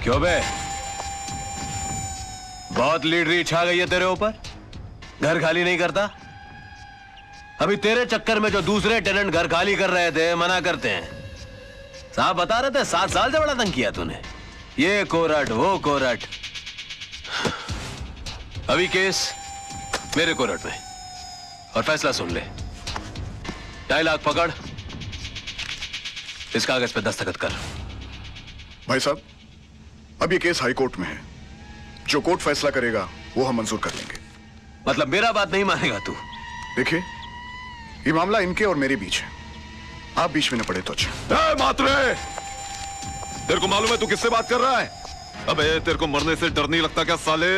क्यों बे? बहुत लीडरी छा गई है तेरे ऊपर? घर खाली नहीं करता? अभी तेरे चक्कर में जो दूसरे टेनेंट घर खाली कर रहे थे मना करते हैं। साहब बता रहे थे 7 साल से बड़ा तंग किया तूने, ये कोरट वो कोरट। अभी केस मेरे कोरट में और फैसला सुन ले। 2.5 लाख पकड़, इस कागज पे दस्तखत कर। भाई साहब, अब ये केस हाई कोर्ट में है। जो कोर्ट फैसला करेगा वो हम मंजूर कर लेंगे। मतलब मेरा बात नहीं मानेगा तू? देखिए, ये मामला इनके और मेरे बीच है, आप बीच में न पड़े तो अच्छा। मात्रे, तेरे को मालूम है तू किससे बात कर रहा है? अबे तेरे को मरने से डर नहीं लगता क्या साले?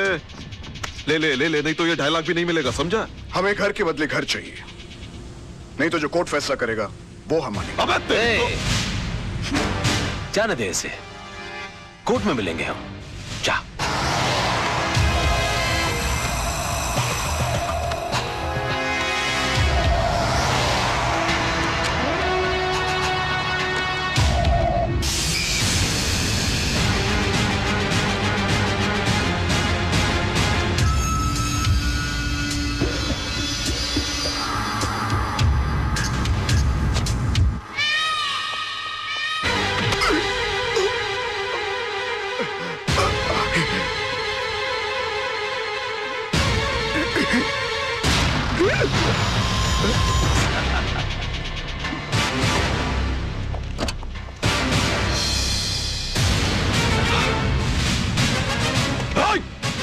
ले ले ले ले, नहीं तो ये 2.5 लाख भी नहीं मिलेगा, समझा? हमें घर के बदले घर चाहिए, नहीं तो जो कोर्ट फैसला करेगा वो हम मानेंगे। अबे जाने दे इसे, कोर्ट में मिलेंगे हम। जा।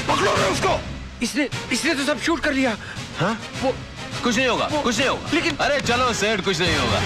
पकड़ो रे उसको। इसने तो सब शूट कर लिया। हाँ? वो कुछ नहीं होगा, कुछ नहीं होगा। लेकिन अरे चलो सेठ, कुछ नहीं होगा।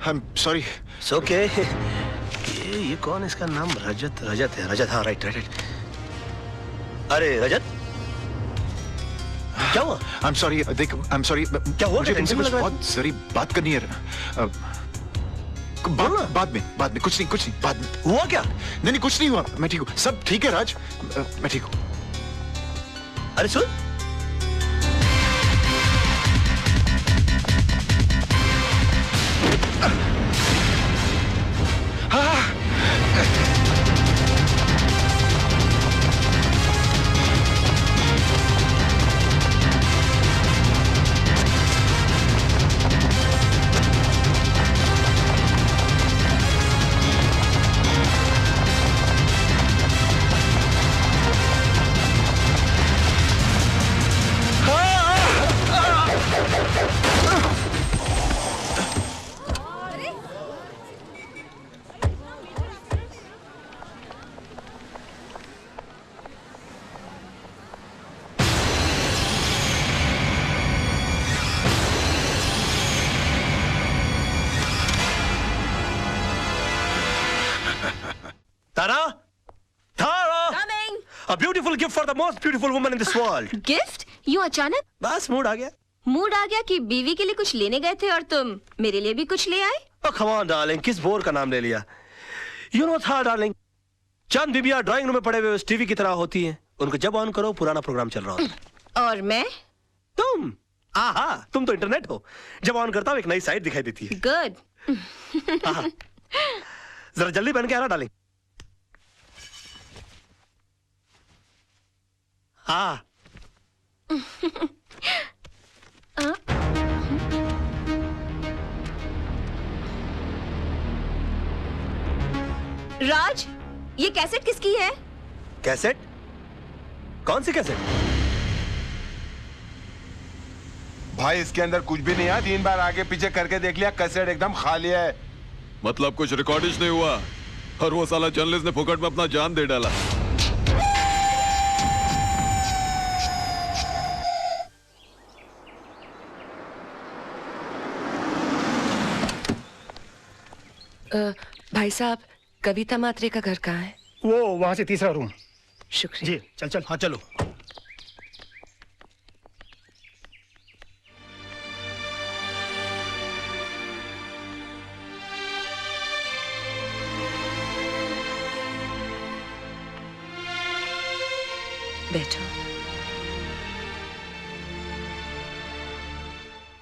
I'm sorry. It's okay. ये कौन है? इसका नाम रजत है। रजत, हाँ राइट। अरे रजत, क्या हुआ? I'm sorry. देख, I'm sorry. क्या हुआ? मुझे तुमसे कुछ बहुत जरूरी बात करनी है। बाद में कुछ नहीं बाद में। हुआ क्या? नहीं कुछ नहीं हुआ, मैं ठीक हूँ, सब ठीक है राज, मैं ठीक हूँ। अरे सुन, Tara? Tara! Coming. A beautiful gift for the most beautiful woman in this world. Gift? यूं अचानक? बस मूड आ गया. मूड आ गया कि बीवी के लिए कुछ लेने गए थे और तुम मेरे लिए भी कुछ ले आए? Oh, come on, darling. किस बोर का नाम ले लिया? You know था, darling. चंद बीबियां ड्राइंग रूम में पड़े हुए उस टीवी की तरह होती हैं. उनको जब ऑन करो पुराना प्रोग्राम चल रहा होता है. और मैं? तुम? आहा, तुम तो इंटरनेट हो. जब ऑन करता हूँ एक नई साइट दिखाई देती है. गुड. आहा. जरा जल्दी पहन के आना, डार्लिंग. हाँ. राज, ये कैसेट किसकी है? कैसेट? कौन सी कैसेट? भाई इसके अंदर कुछ भी नहीं है, 3 बार आगे पीछे करके देख लिया, कैसेट एकदम खाली है. मतलब कुछ रिकॉर्डिश नहीं हुआ और वो साला जर्नलिस्ट ने फुकट में अपना जान दे डाला. भाई साहब, कविता मात्रे का घर कहाँ है? वो वहां से तीसरा रूम. शुक्रिया. जी चल चल. हाँ चलो. बैठो.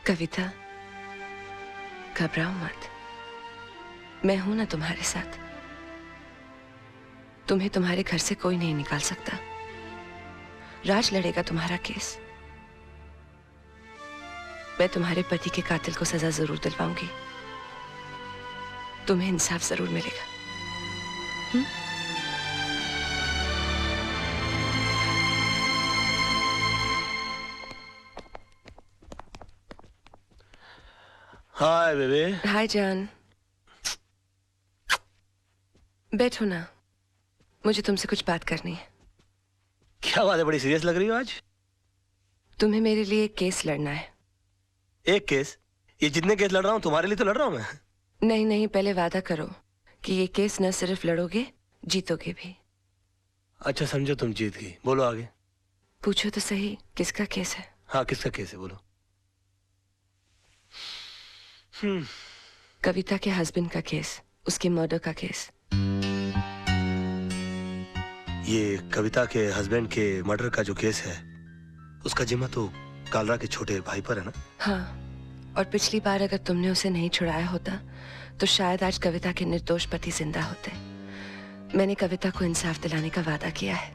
कविता, घबराओ मत. मैं हूं ना तुम्हारे साथ. तुम्हें तुम्हारे घर से कोई नहीं निकाल सकता. राज लड़ेगा तुम्हारा केस. मैं तुम्हारे पति के कातिल को सजा जरूर दिलवाऊंगी. तुम्हें इंसाफ जरूर मिलेगा. हाय बेबे. हाय जान. बैठो ना, मुझे तुमसे कुछ बात करनी है. क्या बात है, बड़ी सीरियस लग रही हो आज. तुम्हें मेरे लिए एक केस लड़ना है. एक केस? ये जितने केस लड़ रहा हूँ तुम्हारे लिए तो लड़ रहा हूँ मैं. नहीं नहीं, पहले वादा करो कि ये केस न सिर्फ लड़ोगे, जीतोगे भी. अच्छा समझो तुम जीत गई. बोलो आगे. पूछो तो सही, किसका केस है? हाँ किसका केस है, बोलो. कविता के हस्बैंड का केस, उसके मर्डर का केस. ये कविता के हस्बैंड के मर्डर का जो केस है, उसका जिम्मा तो कालरा के छोटे भाई पर है ना? हाँ, और पिछली बार अगर तुमने उसे नहीं छुड़ाया होता तो शायद आज कविता के निर्दोष पति जिंदा होते. मैंने कविता को इंसाफ दिलाने का वादा किया है.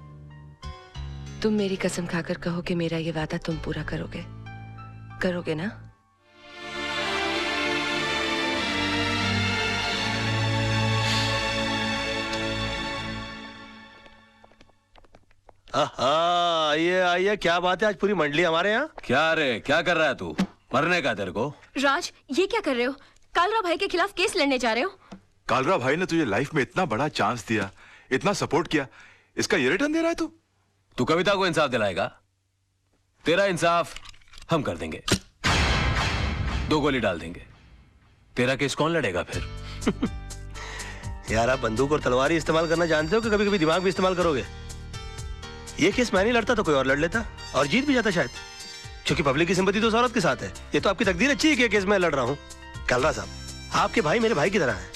तुम मेरी कसम खाकर कहो कि मेरा ये वादा तुम पूरा करोगे. करोगे ना? आइए आइए. क्या बात है, आज पूरी मंडली हमारे यहाँ. क्या रे, क्या कर रहा है तू? मरने का तेरे को? राज, ये क्या कर रहे हो? कालरा भाई के खिलाफ केस लड़ने जा रहे हो? कालरा भाई ने तुझे लाइफ में इतना बड़ा चांस दिया, इतना सपोर्ट किया, इसका ये रिटर्न दे रहा है तू? तू कविता को इंसाफ दिलाएगा? तेरा इंसाफ हम कर देंगे. 2 गोली डाल देंगे. तेरा केस कौन लड़ेगा फिर? यार आप बंदूक और तलवार ही इस्तेमाल करना जानते हो कि कभी कभी दिमाग भी इस्तेमाल करोगे? ये केस मैं नहीं लड़ता तो कोई और लड़ लेता और जीत भी जाता शायद, क्योंकि पब्लिक की सिंपैथी तो उस औरत के साथ है. ये तो आपकी तकदीर अच्छी है कि केस मैं लड़ रहा हूँ. कालरा साहब, आपके भाई मेरे भाई की तरह हैं.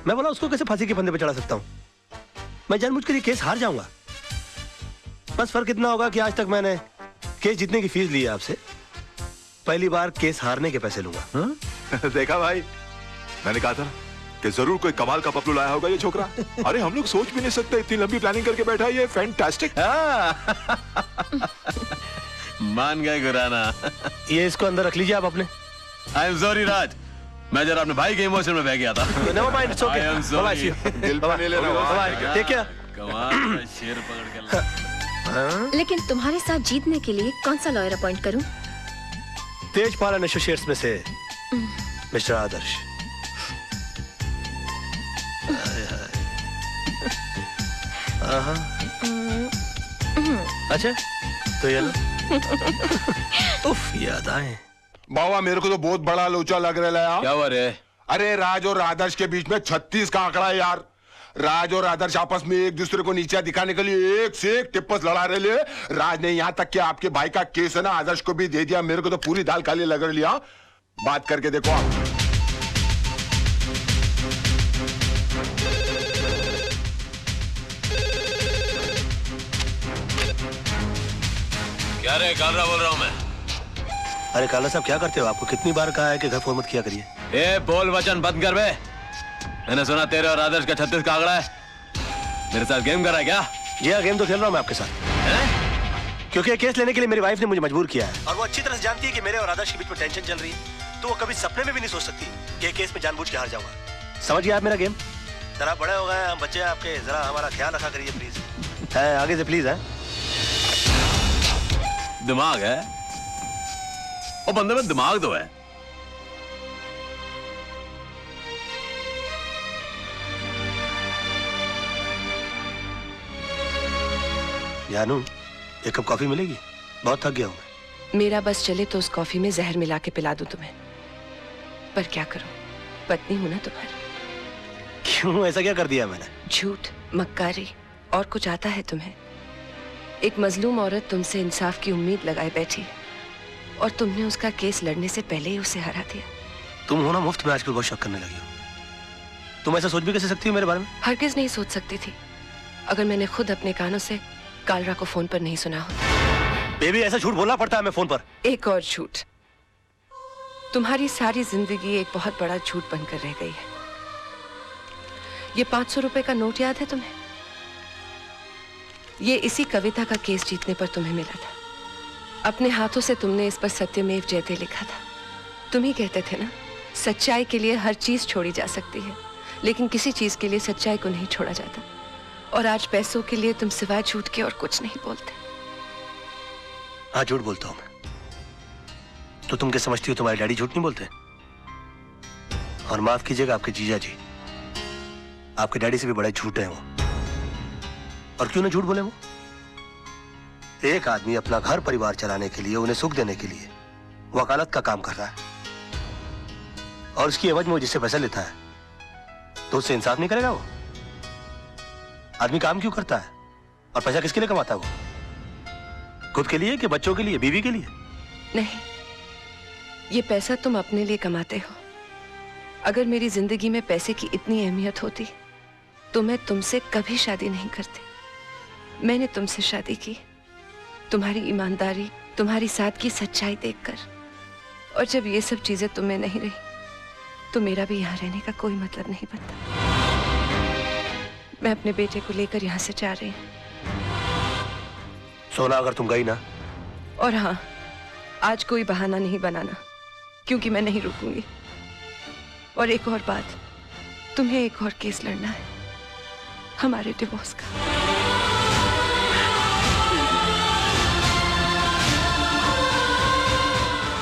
मैं बोला उसको कैसे फांसी के फंदे पे चढ़ा सकता हूँ? मैं जानबूझकर ये केस हार जाऊंगा. बस फर्क इतना होगा कि आज तक मैंने केस जीतने की फीस ली है आपसे. पहली बार केस हारने के पैसे लूंगा. देखा भाई, मैंने कहा था कि जरूर कोई कमाल का पपलू लाया होगा ये छोकरा. अरे हम लोग सोच भी नहीं सकते, इतनी लंबी प्लानिंग करके बैठा है ये. फैंटास्टिक. मान गए गुराना. ये इसको अंदर रख लीजिए आप अपने. आई एम सॉरी राज, मैं जरा अपने भाई के इमोशन में बह गया था. Never mind, it's okay. I am sorry. दिल पे नहीं लेना. Take care. कमाल का शेर पकड़ के ला. लेकिन तुम्हारे साथ जीतने के लिए कौन सा लॉयर अपॉइंट करूं? तेजपाल एंड एसोसिएट्स में से मिस्टर आदर्श. अच्छा तो ये लो. उफ, याद आए. बाबा मेरे को तो बहुत बड़ा लोचा लग रहा है यार. क्या हुआ रे? अरे राज और आदर्श के बीच में 36 का आंकड़ा है यार. राज और आदर्श आपस में एक दूसरे को नीचा दिखाने के लिए एक से एक टिप्पस लड़ा रहे हैं। राज ने यहाँ तक कि आपके भाई का केस है ना आदर्श को भी दे दिया, मेरे को तो पूरी दाल काली लग रही है। बात करके देखो आप। क्या रे कालरा बोल रहा हूं मैं। अरे काला साहब क्या करते हो? आपको कितनी बार कहा है कि घर फोन मत किया करिए। ए बोल वचन बंद कर बे। मैंने सुना तेरे और आदर्श का 36 का आंकड़ा है। मेरे साथ गेम कर रहा है क्या? जी हाँ, गेम तो खेल रहा हूँ मैं आपके साथ। क्योंकि ये केस लेने के लिए मेरी वाइफ ने मुझे मजबूर किया है और वो अच्छी तरह से जानती है कि मेरे और आदर्श के बीच में टेंशन चल रही है, तो वो कभी सपने में भी नहीं सोच सकती कि केस में जानबूझ के हार जाऊंगा। समझ गए आप मेरा गेम? जरा बड़े हो गए हम बच्चे आपके, जरा हमारा ख्याल रखा करिए प्लीज। है आगे से प्लीज है। दिमाग है वो बंदे में, दिमाग तो है। जानू एक कप कॉफी मिलेगी? बहुत थक गया हूं मैं। मेरा बस चले तो उस कॉफी में जहर मिला के पिला दूं तुम्हें, पर क्या करूं, पत्नी हूं ना तुम्हारी। क्यों ऐसा क्या कर दिया मैंने? झूठ, मक्कारी और कुछ आता है तुम्हें? एक मजलूम औरत तुमसे इंसाफ की उम्मीद लगाए बैठी है और तुमने उसका केस लड़ने से पहले ही उसे हरा दिया। तुम हो ना मुफ्त में आजकल बहुत शक करने लगी हो। तुम ऐसा सोच भी कैसे सकती हो मेरे बारे में? हरगिज नहीं सोच सकती थी अगर मैंने खुद अपने कानों से कालरा को फोन पर नहीं सुना होता। बेबी ऐसा झूठ बोलना पड़ता है मैं फोन पर। एक और झूठ, तुम्हारी सारी जिंदगी एक बहुत बड़ा झूठ बनकर रह गई है। ये 500 रुपए का नोट याद है तुम्हें? ये इसी कविता का केस जीतने पर तुम्हें मिला था। अपने हाथों से तुमने इस पर सत्यमेव जयते लिखा था। तुम ही कहते थे ना, सच्चाई के लिए हर चीज छोड़ी जा सकती है, लेकिन किसी चीज के लिए सच्चाई को नहीं छोड़ा जाता। और आज पैसों के लिए तुम सिवाय झूठ के और कुछ नहीं बोलते। हाँ झूठ बोलता हूं मैं। तो तुम क्या समझती हो तुम्हारे डैडी झूठ नहीं बोलते? और माफ कीजिएगा आपके जीजा जी, आपके डैडी से भी बड़े झूठ है वो। और क्यों ना झूठ बोले वो? एक आदमी अपना घर परिवार चलाने के लिए, उन्हें सुख देने के लिए वकालत का काम कर रहा है और उसकी एवज में वो जिससे पैसा लेता है तो उससे इंसाफ नहीं करेगा वो? आदमी काम क्यों करता है और पैसा किसके लिए कमाता है वो? खुद के लिए कि बच्चों के लिए, बीवी के लिए? नहीं, ये पैसा तुम अपने लिए कमाते हो। अगर मेरी जिंदगी में पैसे की इतनी अहमियत होती तो मैं तुमसे कभी शादी नहीं करती। मैंने तुमसे शादी की तुम्हारी ईमानदारी, तुम्हारी सादगी, सच्चाई देखकर। और जब ये सब चीजें तुम्हें नहीं रही तो मेरा भी यहाँ रहने का कोई मतलब नहीं बनता। मैं अपने बेटे को लेकर यहाँ से जा रही हूँ। सोना अगर तुम गई ना, और हाँ, आज कोई बहाना नहीं बनाना क्योंकि मैं नहीं रुकूंगी। और एक और बात, तुम्हें एक और केस लड़ना है हमारे डिवोर्स का।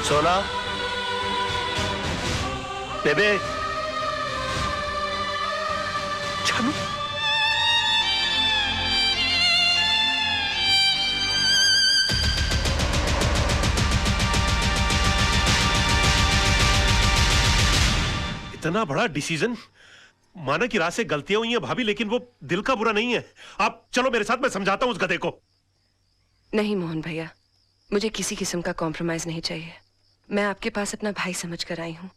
सोना, बेबे, जानू, इतना बड़ा डिसीजन। माना कि रात से गलतियां हुई हैं भाभी, लेकिन वो दिल का बुरा नहीं है। आप चलो मेरे साथ, मैं समझाता हूं उस गधे को। नहीं मोहन भैया, मुझे किसी किस्म का कॉम्प्रोमाइज नहीं चाहिए। मैं आपके पास अपना भाई समझ कर आई हूँ।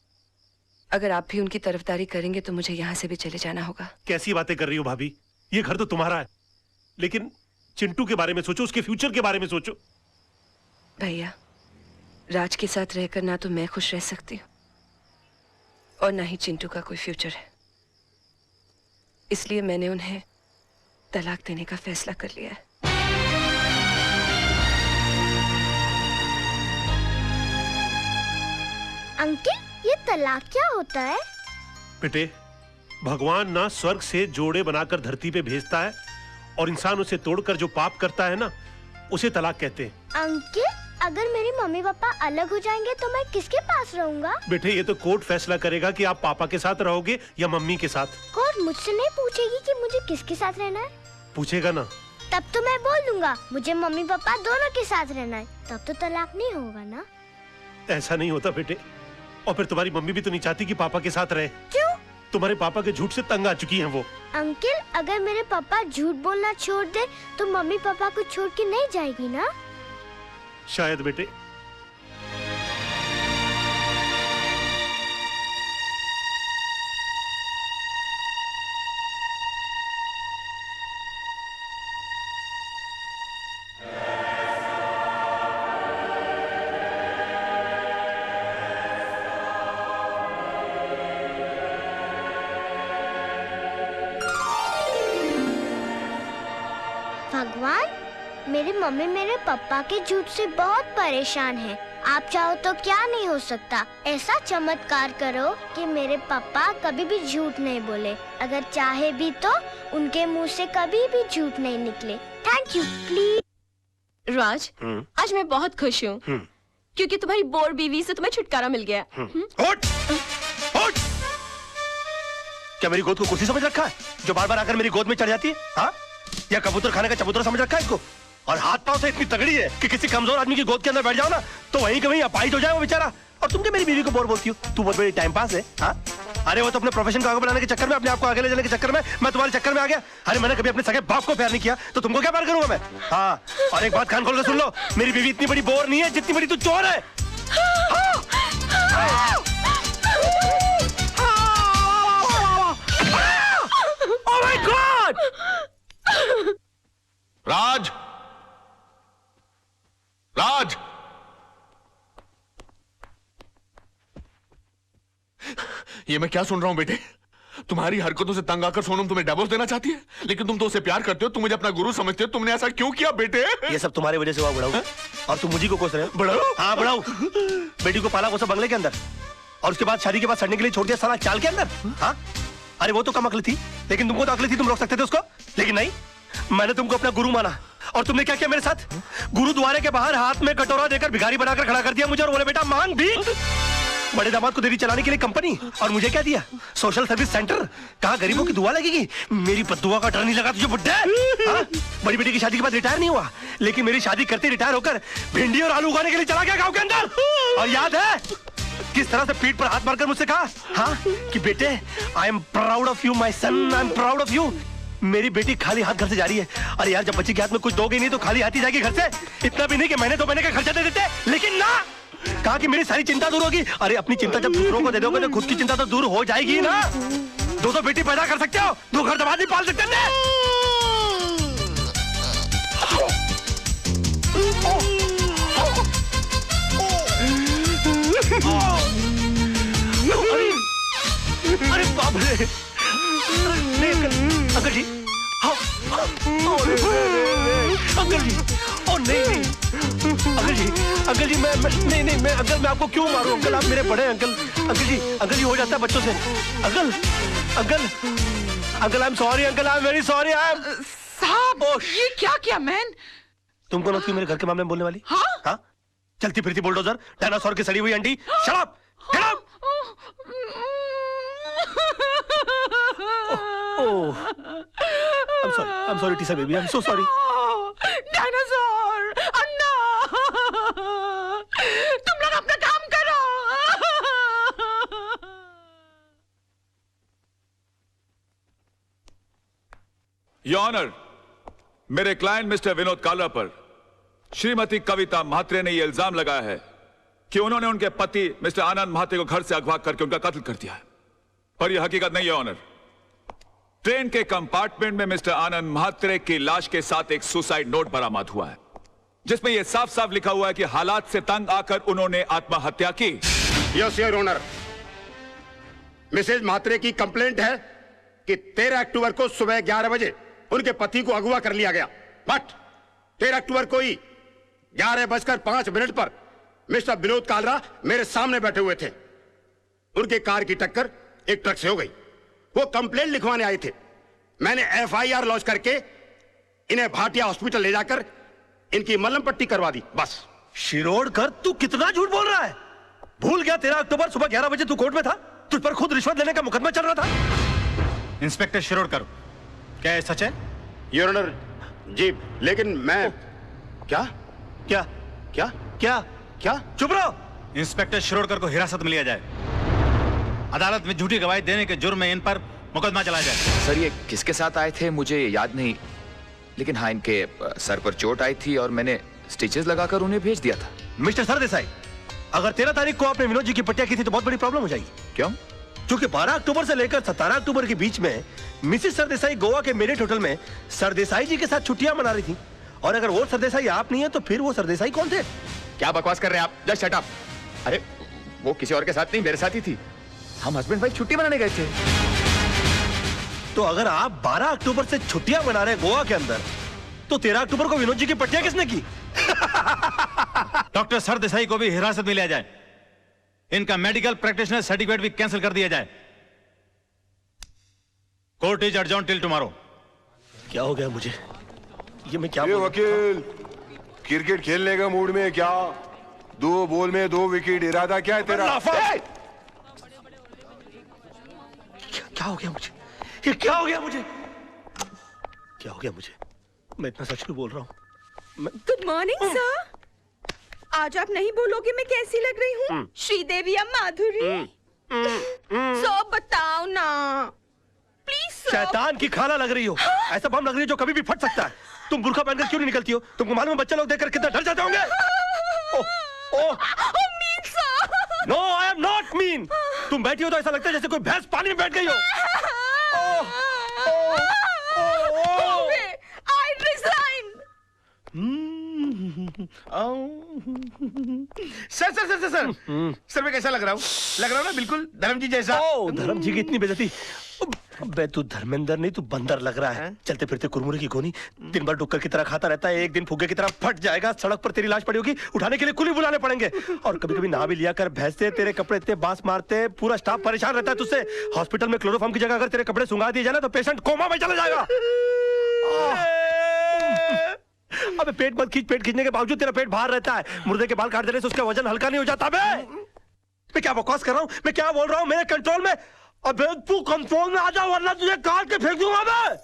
अगर आप भी उनकी तरफदारी करेंगे तो मुझे यहाँ से भी चले जाना होगा। कैसी बातें कर रही हो भाभी? ये घर तो तुम्हारा है, लेकिन चिंटू के बारे में सोचो, उसके फ्यूचर के बारे में सोचो। भैया, राज के साथ रहकर ना तो मैं खुश रह सकती हूँ और ना ही चिंटू का कोई फ्यूचर है। इसलिए मैंने उन्हें तलाक देने का फैसला कर लिया है। अंकल, ये तलाक क्या होता है? बेटे, भगवान ना स्वर्ग से जोड़े बनाकर धरती पे भेजता है और इंसान उसे तोड़कर जो पाप करता है ना, उसे तलाक कहते हैं। अंकल, अगर मेरे मम्मी पापा अलग हो जाएंगे तो मैं किसके पास रहूंगा? बेटे, ये तो कोर्ट फैसला करेगा कि आप पापा के साथ रहोगे या मम्मी के साथ। कोर्ट मुझसे नहीं पूछेगी कि मुझे किसके साथ रहना है? पूछेगा ना। तब तो मैं बोल दूंगा मुझे मम्मी पापा दोनों के साथ रहना है। तब तो तलाक नहीं होगा ना? ऐसा नहीं होता बेटे। और फिर तुम्हारी मम्मी भी तो नहीं चाहती कि पापा के साथ रहे। क्यों? तुम्हारे पापा के झूठ से तंग आ चुकी हैं वो। अंकल, अगर मेरे पापा झूठ बोलना छोड़ दे तो मम्मी पापा को छोड़ के नहीं जाएगी ना? शायद बेटे। भगवान, मेरी मम्मी मेरे पापा के झूठ से बहुत परेशान है। आप चाहो तो क्या नहीं हो सकता। ऐसा चमत्कार करो कि मेरे पापा कभी भी झूठ नहीं बोले। अगर चाहे भी तो उनके मुंह से कभी भी झूठ नहीं निकले। Thank you please. राज, आज मैं बहुत खुश हूँ क्योंकि तुम्हारी बोर बीवी से तुम्हें छुटकारा मिल गया। उठ! उठ! क्या मेरी गोद को कुर्सी समझ रखा है जो बार बार आकर मेरी गोद में चढ़ जाती है? हाँ? या कबूतर खाने का चबूतरा समझ रखा है इसको? और हाथ पांव से इतनी तगड़ी है कि किसी कमजोर आदमी की गोद के अंदर बैठ जाओ ना तो वहीं के वहीं अपाहिज हो जाए वो बेचारा। और तुम क्या मेरी बीवी को बोर बोलती हो? तू बहुत बड़ी टाइम पास है। हाँ? अरे वो तो अपने प्रोफेशन को आगे बढ़ाने के चक्कर में, अपने आप को आगे ले जाने के चक्कर में मैं तुम्हारे चक्कर में आ गया। अरे मैंने कभी अपने सगे बाप को प्यार नहीं किया तो तुमको क्या प्यार करूंगा मैं? हाँ, और एक बात कान खोल के सुन लो, मेरी बीवी इतनी बड़ी बोर नहीं है जितनी बड़ी तू चोर है। Oh my God! राज, राज, ये मैं क्या सुन रहा हूं बेटे? तुम्हारी हरकतों से तंग आकर सोनम तुम्हें डिवोर्स देना चाहती है, लेकिन तुम तो उसे प्यार करते हो, तुम मुझे अपना गुरु समझते हो। तुमने ऐसा क्यों किया बेटे? ये सब तुम्हारी वजह से हुआ बड़ाऊ। और तुम मुझी को कोस रहे हो। बड़ाऊ? हाँ बड़ाऊ। बेटी को पाला कोसा बंगले के अंदर और उसके बाद शादी के बाद सड़ने के लिए छोड़ दिया साला चाल के अंदर। हाँ? अरे वो तो कम अकल थी, लेकिन तुमको तो अकल थी, तुम रोक सकते थे उसको। लेकिन नहीं, मैंने तुमको अपना गुरु माना और तुमने क्या किया मेरे साथ? गुरुद्वारे के बाहर हाथ में कटोरा देकर भिखारी बनाकर खड़ा कर दिया मुझे और बोले बेटा मांग भीख। बड़े दामाद को देरी चलाने के लिए कंपनी और मुझे क्या दिया? Social service centre. कहाँ गरीबों की दुआ लगेगी? मेरी बद्दुआ का डर नहीं लगा तुझे बुड्ढे? हाँ? बड़ी बेटी की शादी के बाद रिटायर नहीं हुआ, लेकिन मेरी शादी करते रिटायर होकर भिंडी और आलू उगाने के लिए चला गया गाँव के अंदर। और याद है किस तरह से पीठ पर हाथ मारकर मुझसे कहा, हाँ, कि बेटे I am proud of you my son, I am proud of you. मेरी बेटी खाली हाथ घर से जा रही है। अरे यार, जब बच्ची के हाथ में कुछ दोगे नहीं तो खाली हाथ ही जाएगी घर से। इतना भी नहीं कि महीने 2 महीने का खर्चा दे देते, लेकिन ना, कहा कि मेरी सारी चिंता दूर होगी। अरे अपनी चिंता जब दूसरों को दे दोगे तो खुद की चिंता तो दूर हो जाएगी ना। 2 बेटी पैदा कर सकते हो, 2 घर दबा नहीं पाल सकते ना। अरे बाप रे! नहीं अंकल जी, अंकल जी, ओ नहीं, अंकल जी, मैं नहीं, मैं अंकल, मैं आपको क्यों मारूं अंकल? आप मेरे बड़े अंकल जी हो जाता है बच्चों से। Uncle I am sorry, uncle I am very sorry. साहब, ये क्या किया मैन? तुमको ना क्यों मेरे घर के मामले में बोलने वाली? हाँ? चलती फिरती बुलडोजर, डायनासोर की सड़ी हुई अंडी। Shut up! I'm sorry, Tisa baby. I'm so sorry. Dinosaur, Anna, तुम लोग अपना काम करो। योर ऑनर, मेरे क्लाइंट मिस्टर विनोद कालरा पर श्रीमती कविता म्हात्रे ने यह इल्जाम लगाया है कि उन्होंने उनके पति मिस्टर आनंद म्हात्रे को घर से अगवा करके उनका कत्ल कर दिया है, पर यह हकीकत नहीं है ऑनर। ट्रेन के कंपार्टमेंट में मिस्टर आनंद म्हात्रे की लाश के साथ एक सुसाइड नोट बरामद हुआ है, जिसमें यह साफ साफ लिखा हुआ है कि हालात से तंग आकर उन्होंने आत्महत्या की। Yes your honour, Mrs Mhatre की कंप्लेंट है कि 13 अक्टूबर को सुबह 11 बजे उनके पति को अगवा कर लिया गया, बट 13 अक्टूबर को ही 11:05 पर मिस्टर विनोद कालरा मेरे सामने बैठे हुए थे। उनके कार की टक्कर एक ट्रक से हो गई। वो कंप्लेंट लिखवाने आए थे। मैंने FIR लॉन्च करके इन्हें भाटिया हॉस्पिटल ले जाकर इनकी मलहम पट्टी करवा दी, बस। शिरोडकर, तू कितना झूठ बोल रहा है? भूल गया 13 अक्टूबर सुबह 11 बजे तू कोर्ट में था? तुझ पर खुद रिश्वत लेने का मुकदमा चल रहा था। इंस्पेक्टर शिरोडकर, क्या ये सच है? योर ऑनर जी, लेकिन मैं क्या चुप रहो। इंस्पेक्टर शिरोडकर को हिरासत में लिया जाए। अदालत में झूठी गवाही देने के जुर्म में इन पर मुकदमा चलाया जाए। सर ये किसके साथ आए थे मुझे याद नहीं, लेकिन हाँ इनके सर पर चोट आई थी और मैंने स्टिचेस लगाकर उन्हें भेज दिया था। मिस्टर सरदेसाई, अगर 13 तारीख को आपने विनोद जी की पट्टिया की थी तो बहुत बड़ी प्रॉब्लम हो जाएगी। क्यों? क्योंकि 12 अक्टूबर से लेकर 17 अक्टूबर के बीच में मिसेस सरदेसाई गोवा के मेरिट होटल में सरदेसाई जी के साथ छुट्टियां मना रही थी। और अगर वो सरदेसाई आप नहीं है तो फिर वो सरदेसाई कौन थे? क्या बकवास कर रहे हैं आप? Just shut up. अरे वो किसी और के साथ नहीं, मेरे साथ ही थी। हम हस्बैंड वाइफ छुट्टी मनाने गए थे। तो अगर आप 12 अक्टूबर से छुट्टियां मना रहे गोवा के अंदर, तो 13 अक्टूबर को विनोद जी की पट्टियां किसने की? डॉक्टर सरदेसाई को भी हिरासत में लिया जाए, इनका मेडिकल प्रैक्टिशनर सर्टिफिकेट भी कैंसिल कर दिया जाए। Court is adjourn till tomorrow. क्या हो गया मुझे? ये मैं क्या वकील, क्रिकेट खेलने का मूड में क्या? 2 बॉल में 2 विकेट, इरादा क्या है तेरा? क्या हो गया मुझे? ये क्या हो गया मुझे? क्या हो गया मुझे? मैं इतना सच क्यों बोल रहा हूँ? Good morning sir. आज आप नहीं बोलोगे मैं कैसी लग रही हूँ? श्रीदेवी या माधुरी? सब बताओ ना प्लीज। शैतान की खाला लग रही हो। ऐसा बम लग रही है जो कभी भी फट सकता है। तुम बुर्का पहनकर क्यों नहीं निकलती हो? तुमको मालूम है बच्चे लोग देखकर कितना डर जाते होंगे? No I am not mean. तुम बैठी हो तो ऐसा लगता है जैसे कोई भैंस पानी में बैठ गई हो। I resign. Sir sir sir sir sir मैं कैसा लग रहा हूँ? लग रहा हूँ ना बिल्कुल धर्म जी जैसा। धर्म जी की इतनी बेइज्जती। बे तू धर्मेंद्र नहीं, तू बंदर लग रहा है। चलते फिरते कुरमुरे की गोनी, दिन भर डुक्कर की तरह खाता रहता है। एक दिन फुग्गे की तरह फट जाएगा, सड़क पर तेरी लाश पड़ी होगी, उठाने के लिए कुली बुलाने पड़ेंगे। और कभी कभी नहा भी लिया कर, भैंसे तेरे कपड़े इतने बांस मारते हैं, पूरा स्टाफ परेशान रहता है तुझसे। हॉस्पिटल में क्लोरोफॉर्म की जगह अगर तेरे कपड़े सुंगा दिए जाए ना तो पेशेंट कोमा में चला जाएगा। अबे पेट मत खींच, पेट खींचने के बावजूद तेरा पेट बाहर रहता है। मुर्दे के बाल काट देने से उसका वजन हल्का नहीं हो जाता। मैं क्या बकवास कर रहा हूँ? मैं क्या बोल रहा हूँ? मेरे कंट्रोल में। अबे तू कंट्रोल में आ जा वरना तुझे काट के फेंक दूंगा मैं।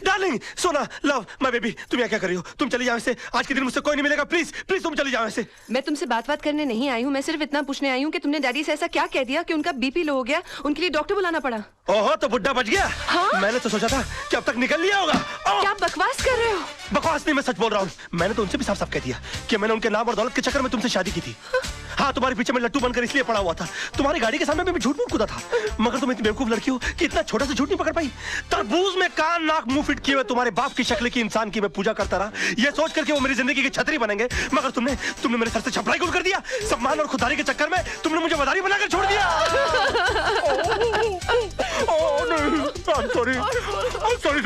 डार्लिंग, सोना, लव, माय बेबी, तुम यहाँ क्या कर रही हो? तुम चली जाओ ऐसे। आज के दिन मुझसे कोई नहीं मिलेगा। प्लीज प्लीज तुम चली जाओ ऐसे। मैं तुमसे बात करने नहीं आई हूँ। मैं सिर्फ इतना पूछने आई हूँ कि तुमने डैडी से ऐसा क्या कह दिया कि उनका बीपी लो हो गया, उनके लिए डॉक्टर बुलाना पड़ा। ओहो, तो बुड्ढा बच गया। हाँ? मैंने तो सोचा था कि अब तक निकल लिया होगा। क्या बकवास कर रहे हो? बकवास नहीं, मैं सच बोल रहा हूँ। मैंने तो उनसे भी साफ साफ कह दिया कि मैंने उनके नाम और दौलत के चक्कर में तुमसे शादी की थी। हाँ, तुम्हारे पीछे मैं लट्टू बनकर इसलिए पड़ा हुआ था। तुम्हारी गाड़ी के सामने भी मैं झूठ मूठ कूदा था। मगर तुम इतनी बेवकूफ लड़की हो कि इतना छोटा सा झूठ नहीं पकड़ पाई। तरबूज में कान नाक मुंह फिट किए हुए तुम्हारे बाप की शक्ल की इंसान की मैं पूजा करता रहा, ये सोच करके वो मेरी जिंदगी की छतरी बनेंगे। मगर तुमने मेरे सर से छपड़ाई गुल कर दिया। सम्मान और खुदारी के चक्कर में तुमने मुझे मदारी बनाकर छोड़ दिया। सॉरी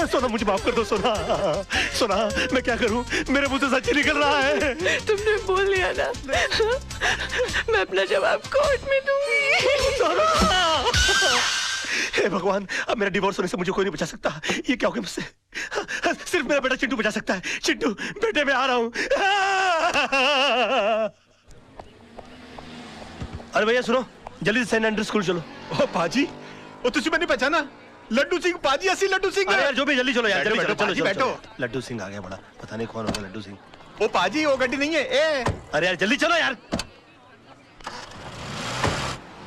सोना, मुझे माफ कर दो सोना, मैं क्या करूं? मेरे मुंह से सच ही निकल रहा है। तुमने बोल लिया ना, मैं अपना जवाब कोर्ट में दूंगी। हे भगवान, अब मेरा डिवोर्स होने से मुझे कोई नहीं बचा सकता। ये क्या हो गया मुझसे? सिर्फ मेरा बेटा चिंटू बचा सकता है। चिंटू बेटे, मैं आ रहा हूं। अरे भैया सुनो, जल्दी से सेंट एंड्रू स्कूल चलो। ओ पाजी, ओ तुझे मैंने पहचाना? लड्डू सिंह पाजी, असली लड्डू सिंह। अरे यार जो भी, जल्दी चलो यार, जल्दी चलो। बैठो। लड्डू सिंह आ गया बड़ा, पता नहीं कौन होगा लड्डू सिंह। ओ पाजी, वो गड्डी नहीं है। ए अरे यार जल्दी चलो यार।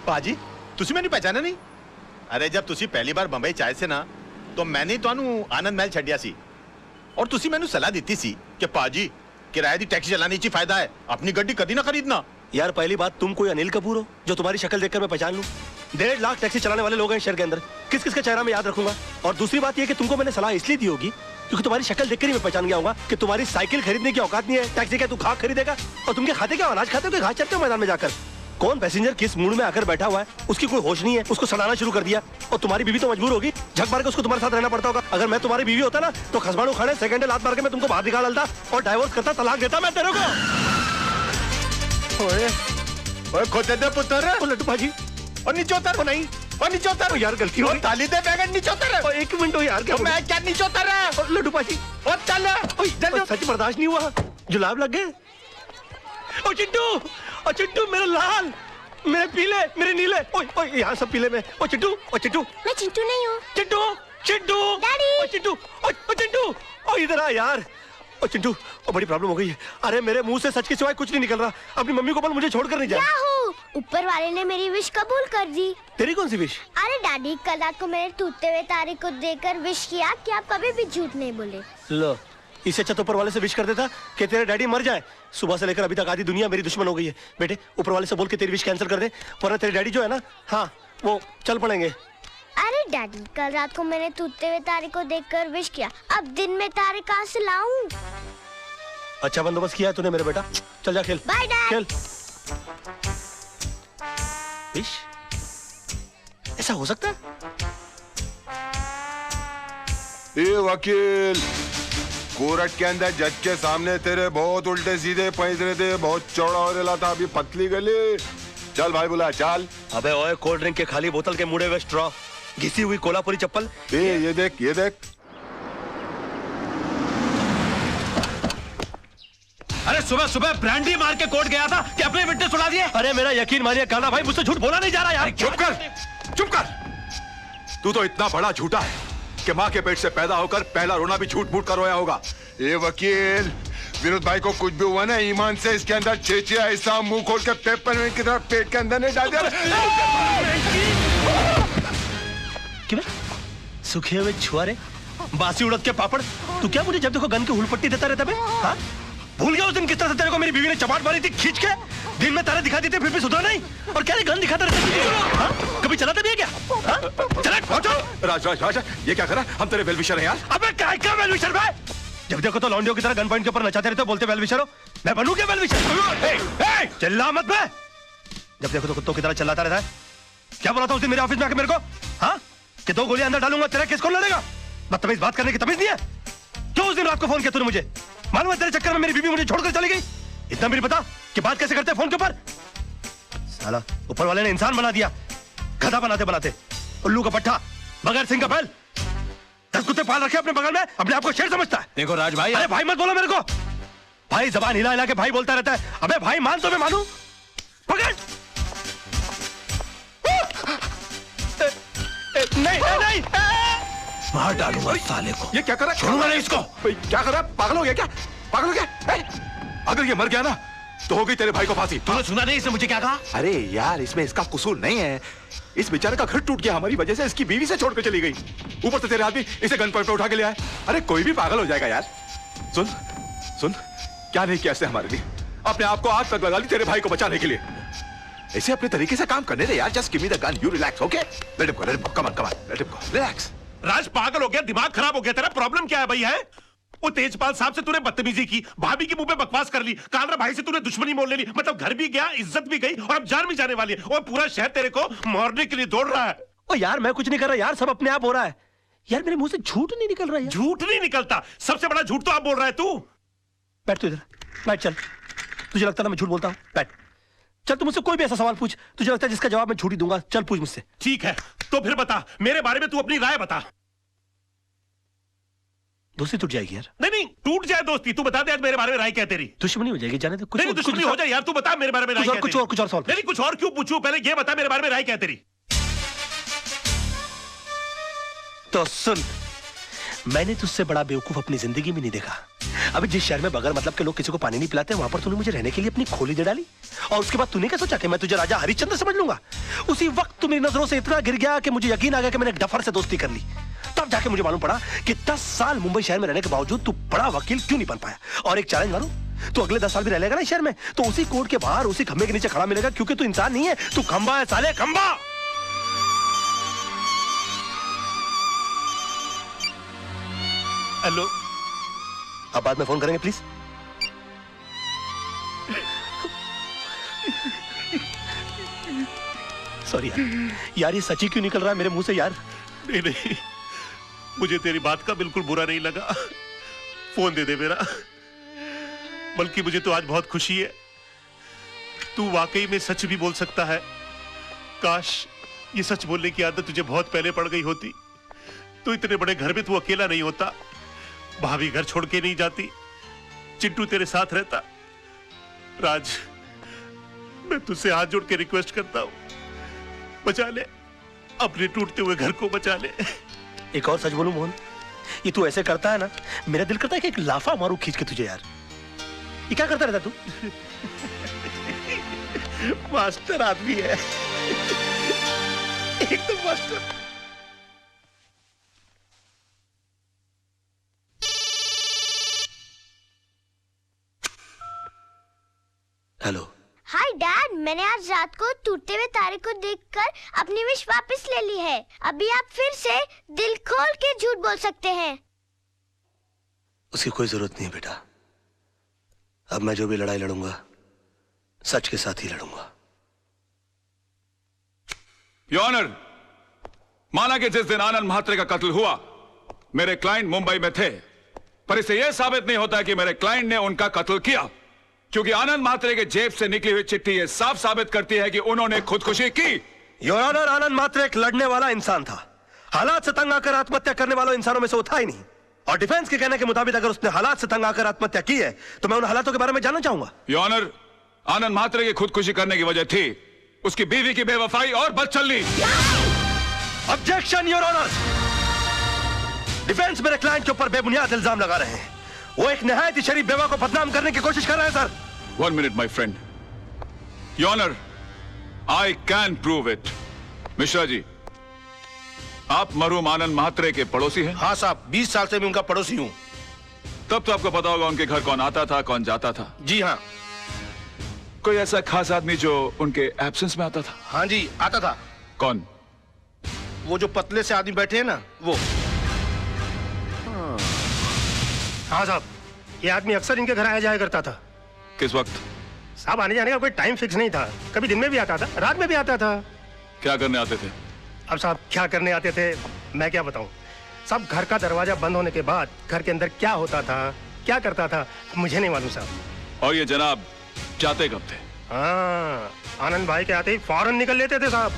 पाजी, तुझे मैंने पहचाना नहीं? अरे जब तुसी पहली बार बंबई चाहे से ना तो मैंने ਤੁਹਾਨੂੰ आनंद महल छड़िया सी और तुसी मैंने सलाह दी सी कि पाजी किराए दी टैक्सी चलाने ची फायदा है, अपनी गड्डी कभी ना खरीदना। यार पहली बात, तुम कोई अनिल कपूर हो जो तुम्हारी शक्ल देखकर मैं पहचान लूं? 1.5 लाख टैक्सी चलाने वाले लोग हैं शहर के अंदर, किस किस का चेहरा मैं याद रखूंगा? और दूसरी बात यह कि तुमको मैंने सलाह इसलिए दी होगी क्योंकि तुम्हारी शक्ल देखकर ही मैं पहचान गया होगा कि तुम्हारी साइकिल खरीदने की औकात नहीं है। टैक्सी क्या तू घास खरीदेगा? और तुम क्या खाते, क्या अनाज खाते हो कि घास चरते हो मैदान में जाकर? कौन पैसेंजर किस मूड में आकर बैठा हुआ है उसकी कोई होश नहीं है, उसको सड़ाना शुरू कर दिया। और तुम्हारी बीवी तो मजबूर होगी, झक मार के उसको तुम्हारे साथ रहना पड़ता होगा। अगर मैं तुम्हारी बीवी होता ना तो खसबाड़ू खाने सेकंड लात मार के मैं तुमको बाहर निकाल डालता और डाइवोर्स करता, तलाक देता मैं तेरे को। ओए खोते दे पुत्र, लड्डू भाजी, और नीचे उतर। नहीं, और नीचे उतर यार, गलती हो गई। ताली दे बैगन, नीचे उतर। एक मिनट यार, क्या मैं क्या नीचे उतर रहा है? लड्डू भाजी, और चल जल्दी। सच बर्दाश्त नहीं हुआ, जुलाब लग गए। ओ चिंटू, मेरे लाल, मेरे पीले, मेरे नीले, ओए यहाँ सब पीले में। ओ चिंटू, मैं चिंटू नहीं हूँ। चिंटू, डैडी। चिंटू, ओ इधर आ यार। ओ चिंटू, ओ बड़ी प्रॉब्लम हो गई है। अरे मेरे मुंह से सच के सिवाय कुछ नहीं निकल रहा। अपनी मम्मी को बोल मुझे छोड़कर नहीं जाए। ऊपर वाले ने मेरी विश कबूल कर दी। तेरी कौन सी विश? अरे डैडी, कल रात को मैंने टूटते हुए तारे को देखकर विश किया कि आप कभी भी झूठ नहीं बोले। लो, इससे अच्छा तो ऊपर वाले से विश कर देता कि तेरे डैडी मर जाए। सुबह से लेकर अभी तक आधी दुनिया मेरी दुश्मन हो गई है। बेटे, ऊपर वाले से बोल के तेरी विश कैंसिल कर दे, वरना तेरे डैडी जो है ना, हाँ, वो चल पड़ेंगे। अरे डैडी, कल रात को मैंने टूटते हुए तारे को देखकर विश किया, अब दिन में तारे कहाँ से लाऊं? अच्छा बंदोबस्त किया है तूने मेरे बेटा। चल जा खेल। Bye dad. खेल। विश? ऐसा हो सकता है? ए वकील, कोर्ट के अंदर जज के सामने तेरे बहुत उल्टे सीधे पैंतरे थे, बहुत चौड़ा हो रहा था, अभी पतली गली। चल भाई बुला, चल। अबे ओए, कोल्ड ड्रिंक के खाली बोतल के मुड़े हुए स्ट्रॉ, घिसी हुई कोल्हापुरी चप्पल। ये देख, ये देख। अरे सुबह सुबह ब्रांडी मार के कोर्ट गया था कि अपने विटनेस उड़ा दिए। अरे मेरा यकीन मानिए काना भाई, मुझसे झूठ बोला नहीं जा रहा यार। चुप कर, चुप कर। तू तो इतना बड़ा झूठा है कि माँ के पेट से पैदा होकर पहला रोना भी झूठ मूठ कर रोया होगा। ये वकील, विनोद भाई को कुछ भी हुआ ना, ईमान से इसके अंदर चेचिया ऐसा मुंह खोल के पेपर की तरह पेट के अंदर नहीं डाल दिया। क्यों? सूखे हुए छुआरे, बासी उड़द के पापड़, तू क्या मुझे जब देखो गन की हुलपट्टी देता रहता बे? हाँ? भूल गया उस दिन किस तरह से तेरे को मेरी बीवी ने चपाट मारी थी खींच के? दिन में तारे दिखा देते फिर भी सुधरा नहीं, और क्या गन दिखाता रहता? हाँ? कभी चलाते भी है क्या? हाँ? चला पहुंचो। राज राज राज, ये क्या करा? हम तेरे वेलविशर हैं यार। अबे क्या वेलविशर भाई? जब देखो तो लौंडियों की तरह गन पॉइंट के ऊपर नचाते रहते हो, बोलते वेलविशर हो। मैं बनूं क्या वेलविशर? चिल्ला मत बे। जब देखो तो कुत्तों की तरह चिल्लाता रहता है। क्या बोला था उस दिन मेरे ऑफिस में आके मेरे को? हाँ? कि 2 गोलियां अंदर डालूंगा, तेरा केस कौन लड़ेगा? बदतमीज बात करने की तमीज नहीं है? क्यों उस दिन रात को फोन किया तूने मुझे? मालूम है तेरे चक्कर में मेरी बीवी मुझे छोड़कर चली गई। इतना भी नहीं पता कि बात कैसे करते हैं फोन के ऊपर? साला ऊपर वाले ने इंसान बना दिया, गधा बनाते बनाते। उल्लू का पट्टा, बगैर सिंह का बैल। 10 कुत्ते पाल रखे अपने बगल में, अपने आप को शेर समझता है। देखो राज भाई, अरे भाई मत बोलो मेरे को। भाई जबान हिला हिला के भाई बोलता रहता है। अबे भाई मान तो मैं मानूं। पकड़। नहीं नहीं, मार डालूंगा साले को। ये क्या करा? छोड़ूंगा नहीं इसको। क्या करा? पागल हो गया क्या? पागल हो गया? अगर ये मर गया ना तो हो गई तेरे भाई को फांसी। तूने सुना नहीं इसने मुझे क्या कहा? अरे यार, इसमें इसका कसूर नहीं है। इस बेचारे का घर टूट गया हमारी वजह से, इसकी बीवी से छोड़कर चली गई। ऊपर से तेरे आदमी इसे गन पॉइंट पे उठा के ले आए। अरे कोई भी पागल हो जाएगा यार। सुन सुन, क्या नहीं किया इसने हमारे लिए? अपने आप को आग तक लगा ली तेरे भाई को बचाने के लिए। ऐसे अपने तरीके से काम करने दे यार। Just give me the gun, you relax, okay? Let him go, let him go, come on come on, let him go, relax. Raj पागल हो गया, दिमाग खराब हो गया तेरा? प्रॉब्लम क्या है भाई? है वो तेजपाल साहब से तूने बदतमीजी की, भाभी के मुंह पे बकवास कर ली, कालरा भाई से तूने दुश्मनी मोल ले ली, मतलब घर भी गया, इज्जत भी गई, और अब जान भी जाने वाली है। और पूरा शहर तेरे को मारने के लिए दौड़ रहा है। ओ यार मैं कुछ नहीं कर रहा यार, सब अपने आप हो रहा है यार। मेरे मुंह से झूठ नहीं निकल रहा है। झूठ नहीं निकलता, सबसे बड़ा झूठ तो आप बोल रहा है तू। बैठ तू इधर, बैठ। चल, तुझे लगता है मैं झूठ बोलता हूँ? बैठ। चल तू मुझसे कोई भी ऐसा सवाल पूछ, तुझे लगता है जिसका जवाब मैं झूठ ही दूंगा। चल पूछ मुझसे। ठीक है, तो फिर बता, मेरे बारे में तू अपनी राय बता। दोस्ती टूट जाएगी यार। नहीं, टूट जाए दोस्ती, तू बता दे आज मेरे बारे में राय क्या तेरी? दुश्मनी हो जाएगी, जाने दे। नहीं, दुश्मनी हो जाए यार, तू बता मेरे बारे में राय क्या तेरी? कुछ और सवाल। नहीं, कुछ और क्यों पूछूं? पहले ये बता मेरे बारे में राय क्या तेरी? तो सुन, मैंने तुझसे बड़ा बेवकूफ अपनी जिंदगी में नहीं देखा। अभी जिस शहर में बगैर मतलब के लोग किसी को पानी नहीं पिलाते, वहां पर तूने मुझे रहने के लिए अपनी खोली दे डाली, और उसके बाद तूने क्या सोचा कि मैं तुझे राजा हरिश्चंद्र समझ लूंगा? उसी वक्त तू मेरी नजरों से इतना गिर गया कि मुझे यकीन आ गया कि मैंने एक डफर से दोस्ती कर ली। तब जाके मुझे मालूम पड़ा कि 10 साल मुंबई शहर में रहने के बावजूद तू बड़ा वकील क्यों नहीं बन पाया। और एक चैलेंज मारूं, तू अगले 10 साल भी रह लेगा ना शहर में, तो उसी कोर्ट के बाहर उसी खंबे के नीचे खड़ा मिलेगा, क्योंकि तू इंसान नहीं है, तू खंबा है साले, खंबा। हेलो, अब बाद में फोन करेंगे प्लीज। सॉरी यार, ये सच्ची क्यों निकल रहा है मेरे मुंह से यार? नहीं, मुझे तेरी बात का बिल्कुल बुरा नहीं लगा। फोन दे दे मेरा। बल्कि मुझे तो आज बहुत खुशी है, तू वाकई में सच भी बोल सकता है। काश ये सच बोलने की आदत तुझे बहुत पहले पड़ गई होती, तो इतने बड़े घर में तू अकेला नहीं होता, भाभी घर छोड़ के नहीं जाती, चिंटू तेरे साथ रहता। राज, मैं तुझसे हाथ जोड़ के रिक्वेस्ट करता हूं, बचा ले, अपने टूटते हुए घर को बचा ले। एक और सच बोलूं मोहन, ये तू ऐसे करता है ना, मेरा दिल करता है कि एक लाफा मारूं खींच के तुझे यार। ये क्या करता रहता तू? मास्टर आदमी है, एकदम मास्टर। हेलो। हाय डैड, मैंने आज रात को टूटते हुए तारे को देखकर अपनी विश वापस ले ली है। अभी आप फिर से दिल खोल के झूठ बोल सकते हैं। उसकी कोई जरूरत नहीं है बेटा। अब मैं जो भी लड़ाई लड़ूंगा सच के साथ ही लड़ूंगा। योर ऑनर, माना कि जिस दिन आनंद म्हात्रे का कत्ल हुआ मेरे क्लाइंट मुंबई में थे, पर इससे यह साबित नहीं होता कि मेरे क्लाइंट ने उनका कत्ल किया, क्योंकि आनंद म्हात्रे के जेब से निकली हुई चिट्ठी यह साफ साबित करती है कि उन्होंने खुदकुशी की। योर ऑनर, आनंद म्हात्रे एक लड़ने वाला इंसान था। हालात से तंग आकर आत्महत्या करने वालों इंसानों में से वो था ही नहीं। और डिफेंस के कहने के मुताबिक अगर उसने हालात से तंग आकर आत्महत्या की है तो मैं उन हालातों के बारे में जानना चाहूंगा। योर ऑनर, आनंद म्हात्रे की खुदकुशी करने की वजह थी उसकी बीवी की बेवफाई और बदचलनी। Objection your honour. डिफेंस मेरे क्लाइंट के ऊपर बेबुनियाद इल्जाम लगा रहे हैं। वो एक निहायत ही शरीफ बेवा को बदनाम करने की कोशिश कर रहे हैं sir. 1 minute my friend. Your honour, I can prove it. Mishra ji, आप मरहूम आनंद म्हात्रे के पड़ोसी हैं? हाँ साहब, 20 साल से मैं उनका पड़ोसी हूं। तब तो आपको पता होगा उनके घर कौन आता था कौन जाता था। जी हाँ। कोई ऐसा खास आदमी जो उनके एब्सेंस में आता था? हाँ जी, आता था। कौन? वो जो पतले से आदमी बैठे हैं ना, वो। हाँ साहब, ये आदमी अक्सर इनके घर आया जाया करता था। किस वक्त? साहब, आने जाने का कोई टाइम फिक्स नहीं था। कभी दिन में भी आता था, रात में भी आता था। क्या करने आते थे? अब साहब, क्या करने आते थे मैं क्या बताऊं। सब घर का दरवाजा बंद होने के बाद घर के अंदर क्या होता था, क्या करता था, मुझे नहीं मालूम साहब। और ये जनाब जाते कब थे? हाँ, आनंद भाई के आते ही फौरन निकल लेते थे साहब।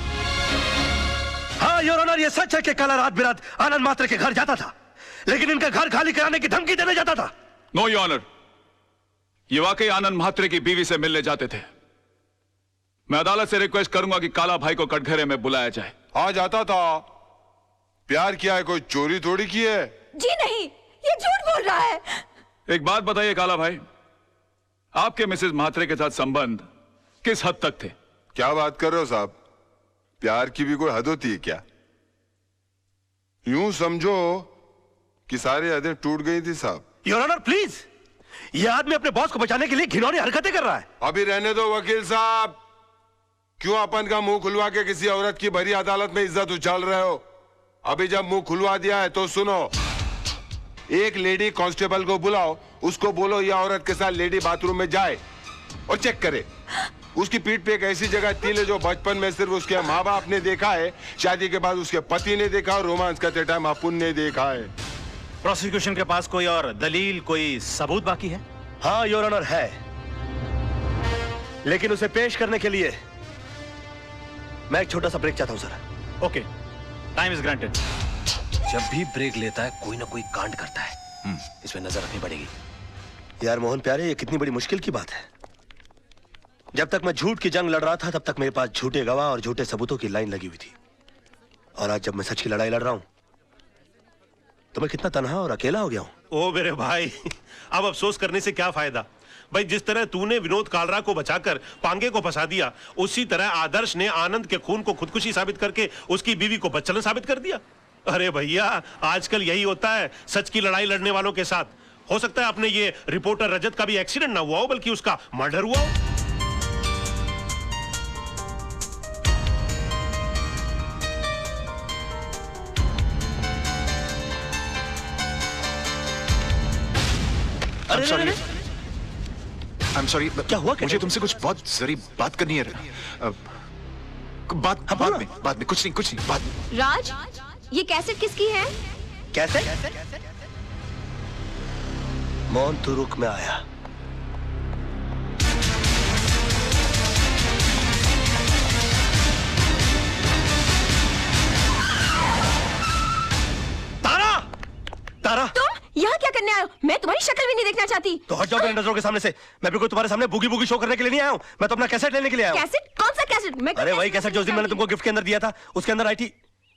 हाँ योर ऑनर, ये सच है कि कल रात बिरात आनंद म्हात्रे के घर जाता था, लेकिन इनका घर खाली कराने की धमकी देने जाता था। नो योर ऑनर, ये वाकई आनंद म्हात्रे की बीवी से मिलने जाते थे। मैं अदालत से रिक्वेस्ट करूंगा कि काला भाई को कटघरे में बुलाया जाए। हाँ, जाता था। प्यार किया है, कोई चोरी थोड़ी की है। जी नहीं, ये झूठ बोल रहा है। एक बात बताइए काला भाई, आपके मिसेस म्हात्रे के साथ संबंध किस हद तक थे? क्या बात कर रहे हो साहब? प्यार की भी कोई हद होती है क्या? यूं समझो कि सारी हदें टूट गई थी साहब। योर ऑनर प्लीज, ये आदमी अपने बॉस को बचाने के लिए घिनौनी हरकतें कर रहा है। अभी रहने दो वकील साहब, क्यों अपन का मुंह खुलवा के किसी औरत की भरी अदालत में इज्जत उछाल रहे हो? अभी जब मुंह खुलवा दिया है तो सुनो, एक लेडी कांस्टेबल को बुलाओ, उसको बोलो ये औरत के साथ लेडी बाथरूम में जाए और चेक करे। उसकी पीठ पे एक ऐसी जगह तिल है जो बचपन में सिर्फ उसके माँ बाप ने देखा है, शादी के बाद उसके पति ने देखा और रोमांस करते टाइम अपुन ने देखा है। प्रोसिक्यूशन के पास कोई और दलील, कोई सबूत बाकी है? हाँ योर ऑनर है, लेकिन उसे पेश करने के लिए मैं एक छोटा सा ब्रेक चाहता हूं sir. Okay, time is granted. जब भी ब्रेक लेता है कोई ना कोई कांड करता है, इसमें नजर रखनी पड़ेगी। यार मोहन प्यारे, ये कितनी बड़ी मुश्किल की बात है। जब तक मैं झूठ की जंग लड़ रहा था तब तक मेरे पास झूठे गवाह और झूठे सबूतों की लाइन लगी हुई थी, और आज जब मैं सच की लड़ाई लड़ रहा हूं तो मैं कितना तन्हा और अकेला हो गया हूं। ओ मेरे भाई, अब अफसोस करने से क्या फायदा भाई। जिस तरह तूने विनोद कालरा को बचाकर पांगे को फंसा दिया, उसी तरह आदर्श ने आनंद के खून को खुदकुशी साबित करके उसकी बीवी को बदचलन साबित कर दिया। अरे भैया, आजकल यही होता है सच की लड़ाई लड़ने वालों के साथ। हो सकता है अपने ये रिपोर्टर रजत का भी एक्सीडेंट ना हुआ हो, बल्कि उसका मर्डर हुआ हो। I'm sorry, क्या हुआ? मुझे तुमसे कुछ बहुत जरूरी बात करनी है। बाद में कुछ नहीं बाद में। राज, ये कैसेट किसकी है? कैसे? मोहन तू रुक, में आया। तारा, तुम यहाँ क्या करने आए हो? मैं तुम्हारी शक्ल भी नहीं देखना चाहती। तो हट जाओ मेरे नजरों के सामने से। मैं बिल्कुल तुम्हारे सामने बूगी बूगी शो करने के लिए नहीं आया हूँ, मैं तो अपना कैसेट लेने के लिए आया हूँ। कैसेट? कौन सा कैसेट? मैं अरे वही कैसेट जो उस दिन मैंने तुमको गिफ्ट के अंदर दिया था, उसके अंदर आई थी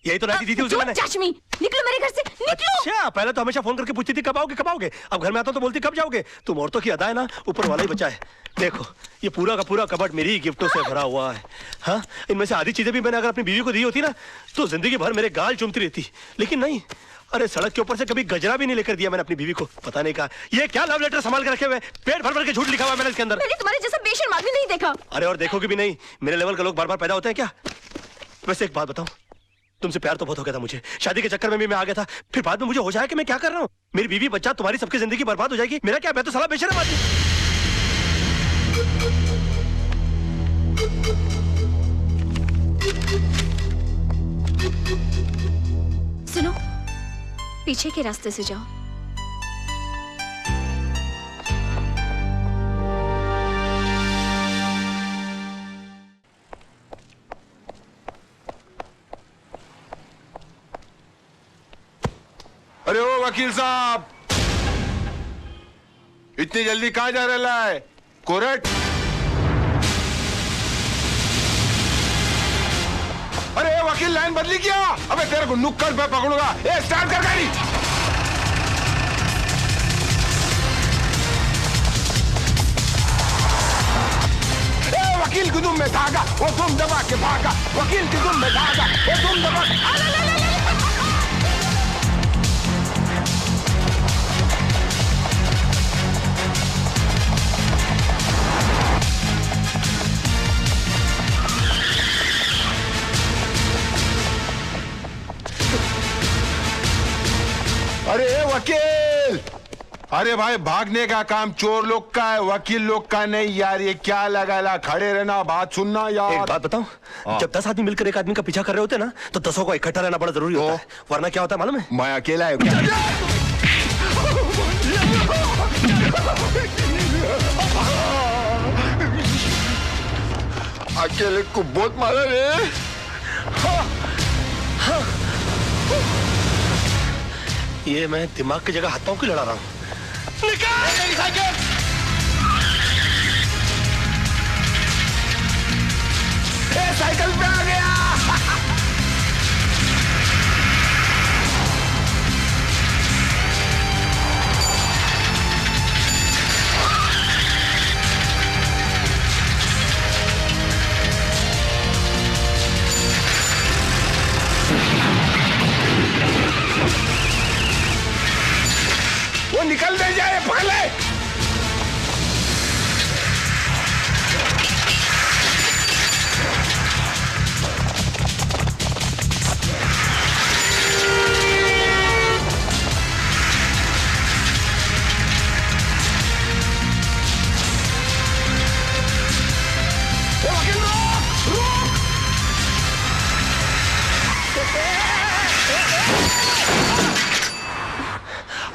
यही तो राखी दी थी उसे मैंने। चाचमी, निकलो मेरे घर से, निकलो। अच्छा, पहले तो हमेशा फोन करके पूछती थी कब आओगे कब आओगे, अब घर में आता तो बोलती कब जाओगे। तुम औरतों की अदा है ना, ऊपर वाला ही बचा है। देखो ये पूरा का पूरा कबर्ड मेरी गिफ्टों से भरा हुआ है। हाँ, इनमें से आधी चीजें भी मैंने अगर अपनी बीवी को दी होती ना तो जिंदगी भर मेरे गाल चूमती रहती, लेकिन नहीं। अरे सड़क के ऊपर से कभी गजरा भी नहीं लेकर दिया मैंने अपनी बीवी को। पता नहीं कहा ये क्या लव लेटर संभाल के रखे हुए, पेट भर भर के झूठ लिखा हुआ है मैंने इसके अंदर। मैंने तुम्हारे जैसा बेशर्म आदमी नहीं देखा। अरे और देखोगे भी नहीं, मेरे लेवल के लोग बार बार पैदा होते हैं क्या। वैसे एक बात बताऊं, तुमसे प्यार तो बहुत हो गया था मुझे, शादी के चक्कर में भी मैं आ गया था, फिर बाद में मुझे हो जाए कि मैं क्या कर रहा हूँ, मेरी बीवी बच्चा तुम्हारी सबकी जिंदगी बर्बाद हो जाएगी। मेरा क्या, मैं तो साला बेशर्म आदमी। सुनो, पीछे के रास्ते से जाओ। अरे ओ वकील साहब, इतनी जल्दी कहाँ जा रहा है? कोर्ट? अरे वकील लाइन बदली क्या? अबे तेरे को नुक्कड़ पे पकड़ूंगा। ए स्टार्ट कर गाड़ी। ए वकील की दुम में धागा, वो दुम दबा के भागा। वकील की दुम में धागा, वो दुम दबा। अरे वकील, अरे भाई भागने का काम चोर लोग का है, वकील लोग का नहीं यार। ये क्या लगा, खड़े रहना, बात सुनना यार। एक बात बताऊं, जब 10 आदमी मिलकर एक आदमी का पीछा कर रहे होते ना तो 10 को इकट्ठा रहना बड़ा जरूरी होता है, वरना क्या होता है मालूम है? मैं अकेला है क्या? अकेले को बहुत मारा रे। ये मैं दिमाग की जगह हाथों की लड़ा रहा हूँ। निकाल मेरी साइकिल। साइकिल पे आ गया। वो निकल दे जाए, पकड़ ले।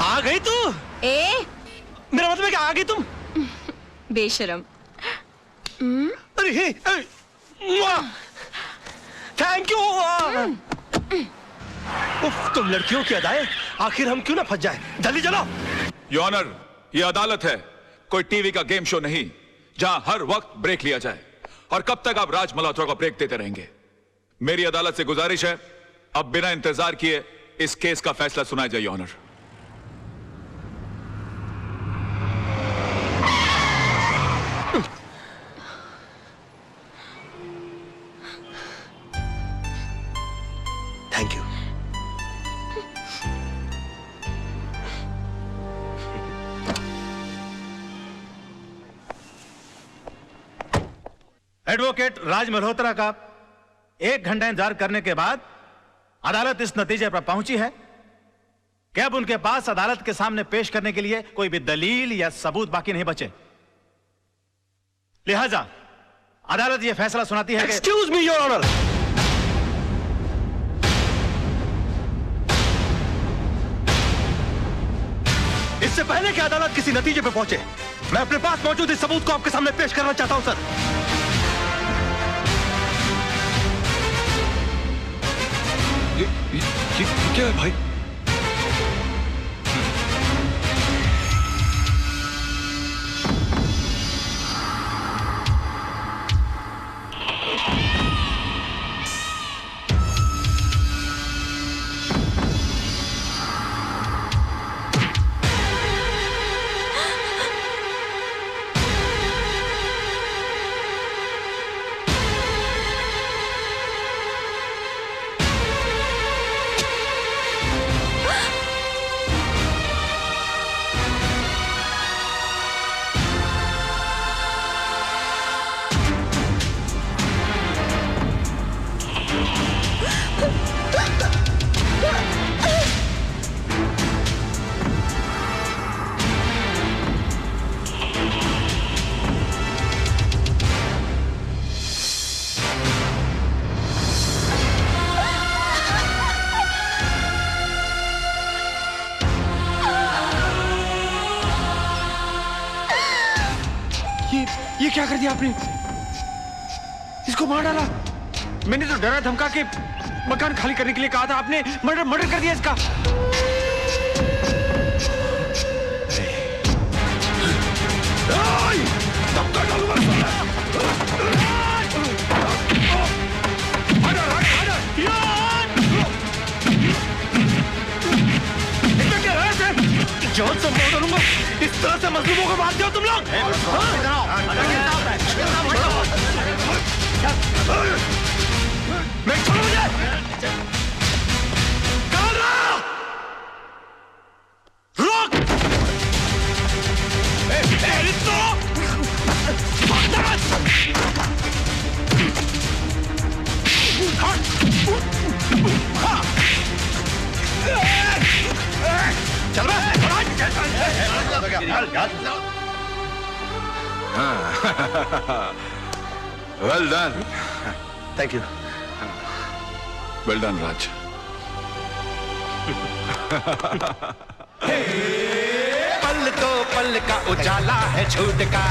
आ गई तू? मेरा मतलब है कि आ गई तुम? बेशरम। अरे थैंक यू। तुम लड़कियों की अदाएं, आखिर हम क्यों ना फंस जाए। जल्दी चलो। योर ऑनर, ये अदालत है, कोई टीवी का गेम शो नहीं जहां हर वक्त ब्रेक लिया जाए। और कब तक आप राज मल्होत्रा को ब्रेक देते रहेंगे? मेरी अदालत से गुजारिश है, अब बिना इंतजार किए इस केस का फैसला सुनाया जाए your honour. Thank you. Advocate Raj Malhotra का 1 घंटा इंतजार करने के बाद अदालत इस नतीजे पर पहुंची है कि अब उनके पास अदालत के सामने पेश करने के लिए कोई भी दलील या सबूत बाकी नहीं बचे। लिहाजा अदालत यह फैसला सुनाती है कि एक्सक्यूज मी योर ऑनर। इससे पहले कि अदालत किसी नतीजे पर पहुंचे, मैं अपने पास मौजूद इस सबूत को आपके सामने पेश करना चाहता हूं सर। ये क्या है भाई? ये क्या कर दिया आपने? इसको मार डाला। मैंने तो डरा धमका के मकान खाली करने के लिए कहा था, आपने मर्डर कर दिया इसका। जान से मार डालूंगा। इस तरह से मजलूमों को मारते हो तुम लोग? मैं छोड़ो मुझे। रोक। चल well done. Thank you. Well done Raj. पल तो पल का उजाला है झूठ का,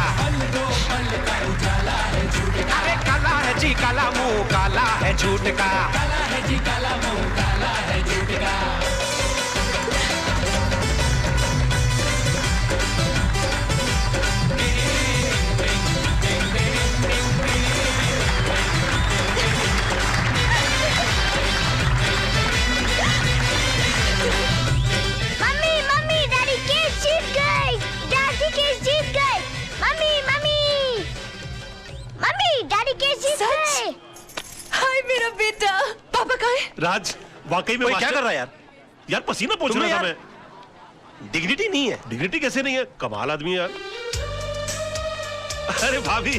अरे काला है जी काला, मुंह काला है झूठ का, काला है जी काला, मुंह काला है झूठ का। राज वाकई में क्या कर रहा है यार? यार पसीना पोंछ रहा था मैं। डिग्निटी नहीं है। डिग्निटी कैसे नहीं है? कमाल आदमी यार। अरे भाभी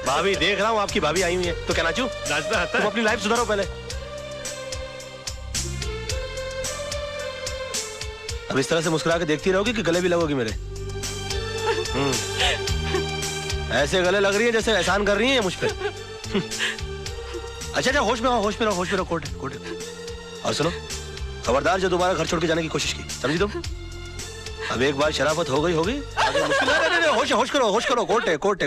भाभी देख रहा हूँ आपकी भाभी आई हुई है तो क्या नाचूं? नाचना आता तुम अपनी लाइफ सुधारो पहले। अब इस तरह से मुस्कुरा के देखती रहोगी कि गले भी लगोगी मेरे? ऐसे गले लग रही है जैसे एहसान कर रही है मुझ पे। अच्छा होश में रहो कोर्ट है। और सुनो, खबरदार जो दोबारा घर छोड़ के जाने की कोशिश की, समझी तुम? अब एक बार शराफत हो गई होगी, आगे मुश्किल है। होश करो, कोर्ट है।